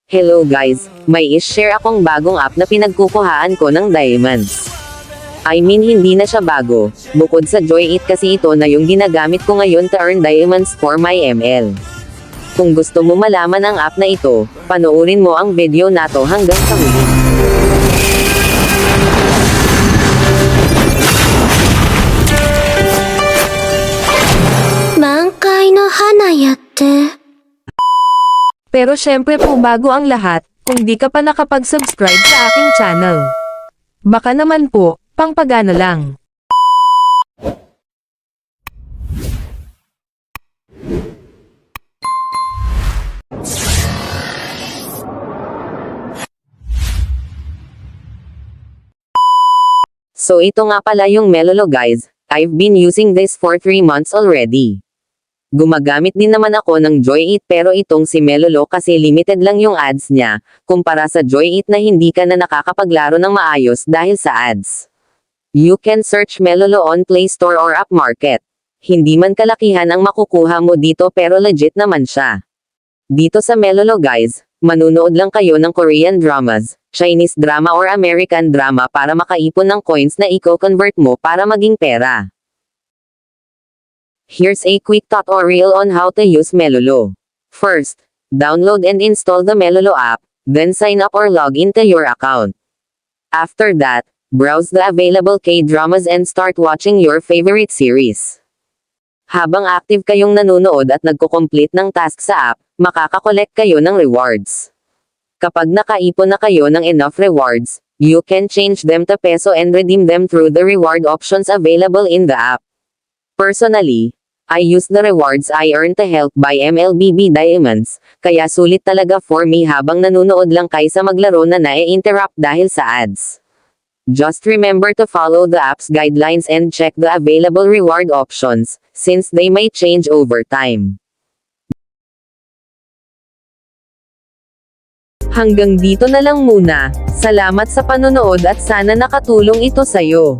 Hello guys, may i-share akong bagong app na pinagkukuhaan ko ng diamonds. I mean hindi na siya bago, bukod sa Joy It kasi ito na yung ginagamit ko ngayon to earn diamonds for my ML. Kung gusto mo malaman ang app na ito, panoorin mo ang video na to hanggang sa huli. Mankai no hana yatte. Pero syempre po bago ang lahat, kung di ka pa nakapag-subscribe sa aking channel. Baka naman po, pangpagana lang. So ito nga pala yung Melolo guys, I've been using this for 3 months already. Gumagamit din naman ako ng Joy It pero itong si Melolo kasi limited lang yung ads niya, kumpara sa Joy It na hindi ka na nakakapaglaro ng maayos dahil sa ads. You can search Melolo on Play Store or App Market. Hindi man kalakihan ang makukuha mo dito pero legit naman siya. Dito sa Melolo guys, manunood lang kayo ng Korean dramas, Chinese drama or American drama para makaipon ng coins na i-convert mo para maging pera. Here's a quick tutorial on how to use Melolo. First, download and install the Melolo app, then sign up or log into your account. After that, browse the available K-dramas and start watching your favorite series. Habang active kayong nanonood at nagko-complete ng task sa app, makakakolect kayo ng rewards. Kapag nakaipon na kayo ng enough rewards, you can change them to peso and redeem them through the reward options available in the app. Personally, I use the rewards I earn to help buy MLBB diamonds, kaya sulit talaga for me habang nanonood lang kaysa maglaro na na-interrupt dahil sa ads. Just remember to follow the app's guidelines and check the available reward options, since they may change over time. Hanggang dito na lang muna, salamat sa panonood at sana nakatulong ito sa'yo.